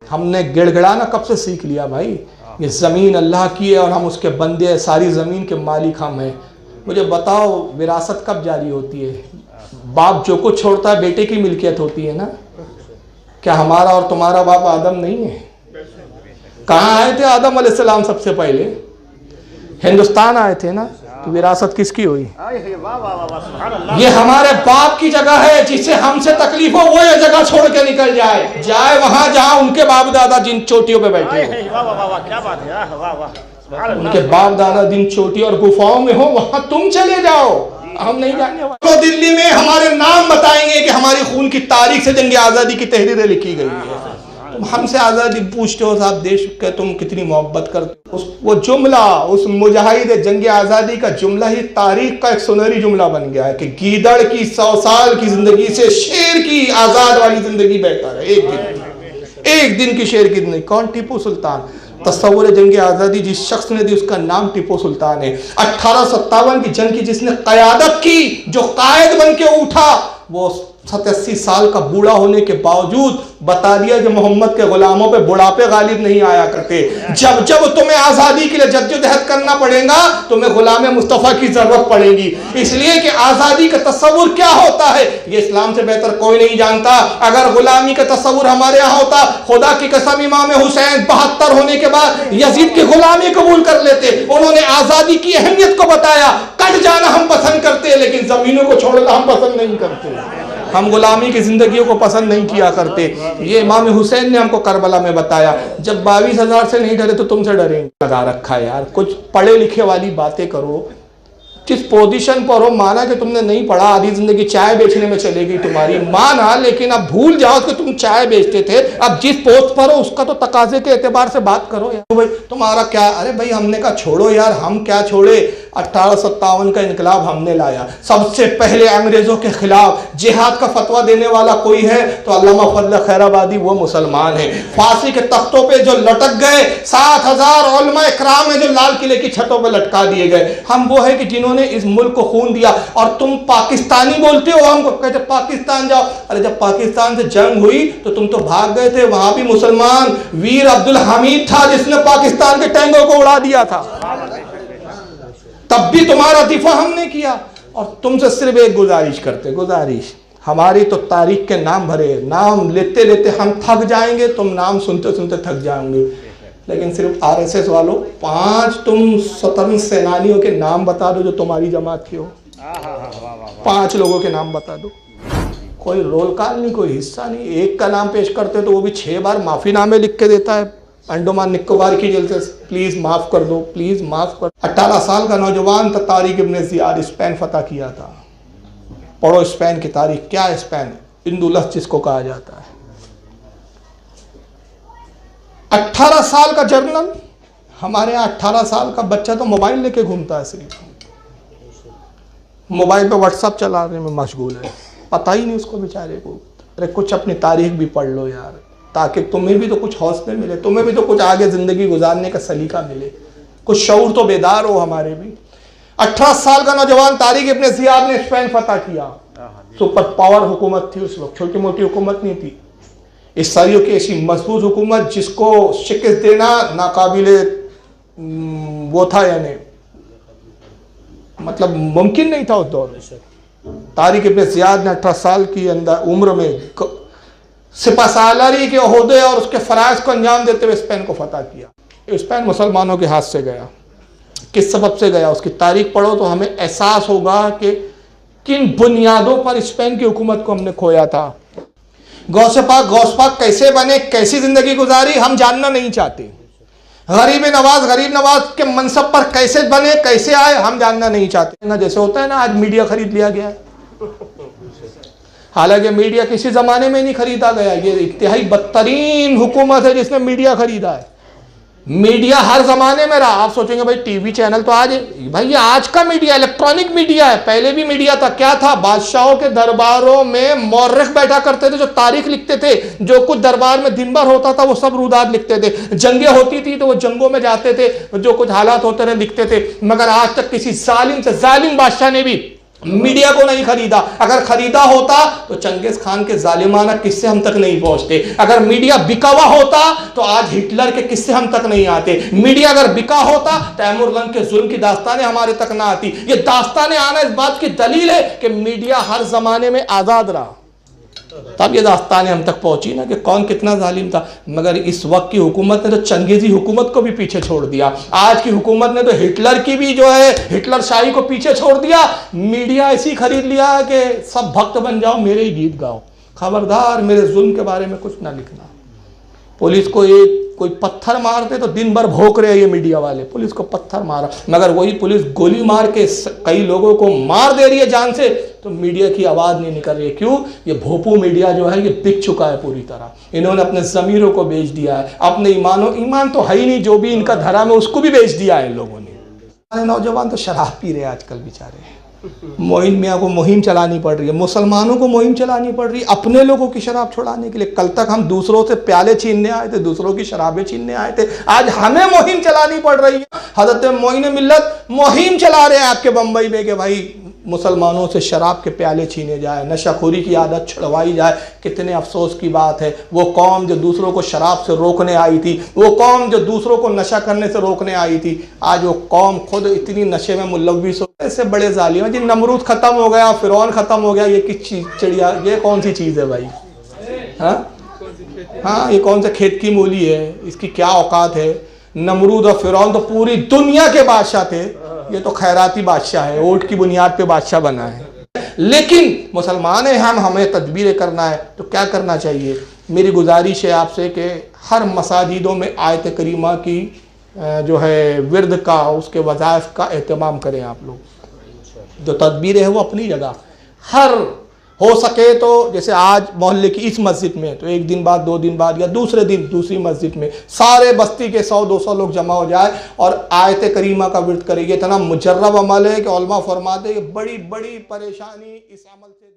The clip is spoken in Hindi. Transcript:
हमने गिड़गिड़ाना कब से सीख लिया भाई। ये ज़मीन अल्लाह की है और हम उसके बंदे हैं, सारी ज़मीन के मालिक हम हैं। मुझे बताओ विरासत कब जारी होती है? बाप जो कुछ छोड़ता है बेटे की मिल्कियत होती है ना। क्या हमारा और तुम्हारा बाप आदम नहीं है? कहाँ आए थे आदम अलैहिस्सलाम? सबसे पहले हिंदुस्तान आए थे ना। तो विरासत किसकी हुई? ये हमारे बाप की जगह है। जिससे हमसे तकलीफ हो वो ये जगह छोड़ के निकल जाए, जाए वहां जहां उनके बाप दादा जिन चोटियों पे बैठे हो, उनके बाप दादा जिन चोटी और गुफाओं में हो वहां तुम चले जाओ। हम नहीं जाने वाले। तो दिल्ली में हमारे नाम बताएंगे कि हमारी खून की तारीख से जंग आज़ादी की तहरीरें लिखी गई है। तुम हमसे आज़ादी पूछते हो साहब, देश के तुम कितनी मोहब्बत करते हो। वो जुमला, उस मुजाहिद जंग आज़ादी का जुमला ही तारीख का एक सुनहरी जुमला बन गया है कि गीदड़ की 100 साल की जिंदगी से शेर की आज़ाद वाली जिंदगी बेहतर है। एक दिन की शेर की जिंदगी। कौन? टीपू सुल्तान। तस्वुर जंग आज़ादी जिस शख्स ने दी उसका नाम टीपू सुल्तान है। 1857 की जंग की जिसने क़यादत की, जो कायद बन के उठा, वो 87 साल का बूढ़ा होने के बावजूद बता दिया कि मोहम्मद के गुलामों पे बुढ़ापे गालिब नहीं आया करते। जब जब तुम्हें आज़ादी के लिए जद्दोजहद करना पड़ेगा तुम्हें गुलाम मुस्तफ़ा की जरूरत पड़ेगी। इसलिए कि आज़ादी का तस्वुर क्या होता है ये इस्लाम से बेहतर कोई नहीं जानता। अगर गुलामी का तस्वुर हमारे यहाँ होता, खुदा की कसम इमाम हुसैन 72 होने के बाद यजीद की गुलामी कबूल कर लेते। उन्होंने आज़ादी की अहमियत को बताया। कट जाना हम पसंद करते हैं लेकिन जमीनों को छोड़ना हम पसंद नहीं करते। हम गुलामी की जिंदगियों को पसंद नहीं किया करते। ये इमाम हुसैन ने हमको करबला में बताया। जब 22,000 से नहीं डरे तो तुमसे डरेंगे। लगा रखा है यार, कुछ पढ़े लिखे वाली बातें करो। किस पोजीशन पर हो, माना कि तुमने नहीं पढ़ा, आधी जिंदगी चाय बेचने में चलेगी तुम्हारी, माना, लेकिन अब भूल जाओ कि तुम चाय बेचते थे। अब जिस पोस्ट पर हो उसका तो तकाजे के एतबार से बात करो यार। भाई तुम्हारा क्या? अरे भाई हमने कहा छोड़ो यार, हम क्या छोड़े। 1857 का इनकलाब हमने लाया। सबसे पहले अंग्रेजों के खिलाफ जिहाद का फतवा देने वाला कोई है तो अल्लामा फजल खैराबादी, वो मुसलमान है। फांसी के तख्तों पे जो लटक गए, 7,000 उलमा इकराम है जो लाल किले की छतों पे लटका दिए गए। हम वो है कि जिन्होंने इस मुल्क को खून दिया। और तुम पाकिस्तानी बोलते हो, हमको कहते पाकिस्तान जाओ। अरे जब पाकिस्तान से जंग हुई तो तुम तो भाग गए थे। वहां भी मुसलमान वीर अब्दुल हमीद था जिसने पाकिस्तान के टैंकों को उड़ा दिया था। तब भी तुम्हारा दिफा हमने किया। और तुमसे सिर्फ एक गुजारिश करते, गुजारिश, हमारी तो तारीख के नाम भरे, नाम लेते लेते हम थक जाएंगे, तुम नाम सुनते सुनते थक जाओगे। लेकिन सिर्फ आरएसएस वालों 5 तुम स्वतंत्र सेनानियों के नाम बता दो जो तुम्हारी जमात के हो। 5 लोगों के नाम बता दो। कोई रोल कॉल नहीं, कोई हिस्सा नहीं। एक का नाम पेश करते तो वो भी 6 बार माफीनामे लिख के देता है अंडमान निकोबार की जेल से, प्लीज माफ कर दो, प्लीज माफ कर। 18 साल का नौजवान था तारिक इब्न ज़ियाद, स्पेन फतह किया था। पढ़ो स्पेन की तारीख। क्या है स्पेन? इंदुलस जिसको कहा जाता है। 18 साल का जर्नल। हमारे यहाँ 18 साल का बच्चा तो मोबाइल लेके घूमता है, सिर्फ मोबाइल पे व्हाट्सअप चलाने में मशगूल है, पता ही नहीं उसको बेचारे को। अरे कुछ अपनी तारीख भी पढ़ लो यार, ताकि तुम्हें भी तो कुछ हौसले मिले, तुम्हें भी तो कुछ आगे जिंदगी गुजारने का सलीका मिले, कुछ शऊर तो बेदार हो हमारे भी। 18 साल का नौजवान तारिक इब्न ज़ियाद ने स्पेन फतह किया। सुपर पावर हुकूमत थी उस वक्त, छोटी मोटी हुकूमत नहीं थी। ईसाइयों की ऐसी मजबूत हुकूमत जिसको शिकस्त देना नाकाबिले वो था, यानी मतलब मुमकिन नहीं था उस दौर में। तारिक इब्न ज़ियाद ने 18 साल की अंदर उम्र में सिपहसालारी के ओहदे और उसके फ़राइज़ को अंजाम देते हुए स्पेन को फतह किया। स्पेन मुसलमानों के हाथ से गया। किस सबब से गया उसकी तारीख पढ़ो तो हमें एहसास होगा कि किन बुनियादों पर स्पेन की हुकूमत को हमने खोया था। गौस पाक कैसे बने, कैसी जिंदगी गुजारी, हम जानना नहीं चाहते। गरीब नवाज के मनसब पर कैसे बने, कैसे आए, हम जानना नहीं चाहते ना। जैसे होता है ना, आज मीडिया खरीद लिया गया है। हालांकि मीडिया किसी जमाने में नहीं खरीदा गया, ये इंतहाई बदतरीन हुकूमत है जिसने मीडिया खरीदा है। मीडिया हर जमाने में रहा। आप सोचेंगे भाई टीवी चैनल तो आज, भाई ये आज का मीडिया, इलेक्ट्रॉनिक मीडिया है। पहले भी मीडिया था। क्या था? बादशाहों के दरबारों में मौर्रिख बैठा करते थे जो तारीख लिखते थे। जो कुछ दरबार में दिन भर होता था वो सब रुदात लिखते थे। जंगें होती थी तो वो जंगों में जाते थे, जो कुछ हालात होते थे लिखते थे। मगर आज तक किसी जालिम से जालिम बादशाह ने भी मीडिया को नहीं खरीदा। अगर खरीदा होता तो चंगेज खान के जालिमाना किस्से हम तक नहीं पहुंचते। अगर मीडिया बिका हुआ होता तो आज हिटलर के किस्से हम तक नहीं आते। मीडिया अगर बिका होता तैमूरलंग के जुल्म की दास्तानें हमारे तक ना आती। ये दास्तानें आना इस बात की दलील है कि मीडिया हर जमाने में आजाद रहा, तब ये दास्तानें हम तक पहुंची ना कि कौन कितना जालिम था। मगर इस वक्त की हुकूमत ने तो चंगेजी हुकूमत को भी पीछे छोड़ दिया। आज की हुकूमत ने तो हिटलर की भी जो है हिटलर शाही को पीछे छोड़ दिया। मीडिया ऐसी खरीद लिया कि सब भक्त बन जाओ, मेरे ही गीत गाओ, खबरदार मेरे जुल्म के बारे में कुछ ना लिखना। पुलिस को एक कोई पत्थर मारते तो दिन भर भोंक रहे ये मीडिया वाले, पुलिस को पत्थर मारा, मगर वही पुलिस गोली मार के कई लोगों को मार दे रही है जान से, तो मीडिया की आवाज़ नहीं निकल रही है। क्यों? ये भोपू मीडिया जो है ये बिक चुका है पूरी तरह। इन्होंने अपने ज़मीरों को बेच दिया है, अपने ईमान तो है ही नहीं, जो भी इनका धर्म है उसको भी बेच दिया है इन लोगों ने। हमारे नौजवान तो शराब पी रहे हैं आजकल बेचारे। मोइन मियाँ को मुहिम चलानी पड़ रही है, मुसलमानों को मुहिम चलानी पड़ रही है अपने लोगों की शराब छुड़ाने के लिए। कल तक हम दूसरों से प्याले छीनने आए थे, दूसरों की शराबें छीनने आए थे, आज हमें मुहिम चलानी पड़ रही है। हज़रत मोइन मिल्लत मुहिम चला रहे हैं आपके बम्बई में कि भाई मुसलमानों से शराब के प्याले छीने जाए, नशाखोरी की आदत छुड़वाई जाए। कितने अफसोस की बात है, वो कौम जो दूसरों को शराब से रोकने आई थी, वो कौम जो दूसरों को नशा करने से रोकने आई थी, आज वो कौम खुद इतनी नशे में मुलव्विस हो। ऐसे बड़े जालिम हैं जी, नमरूद ख़त्म हो गया, फिरौन ख़त्म हो गया, ये किस चीज़ चिड़िया, ये कौन सी चीज़ है भाई? हाँ, ये कौन सा खेत की मूली है, इसकी क्या औकात है? नमरूद और फिरौन तो पूरी दुनिया के बादशाह थे, ये तो खैराती बादशाह है, वोट की बुनियाद पे बादशाह बना है। लेकिन मुसलमान है हम, हमें तदबीरें करना है तो क्या करना चाहिए? मेरी गुजारिश है आपसे कि हर मसाजिदों में आयत करीमा की जो है विर्द का, उसके वज़ाइफ का एहतमाम करें आप लोग। जो तदबीरें हैं वो अपनी जगह, हर हो सके तो जैसे आज मोहल्ले की इस मस्जिद में तो एक दिन बाद, 2 दिन बाद या दूसरे दिन दूसरी मस्जिद में सारे बस्ती के 100-200 लोग जमा हो जाए और आयत करीमा का विर्द करेंगे। इतना मुजर्रब अमल है कि उलमा फरमाते हैं बड़ी बड़ी परेशानी इस अमल से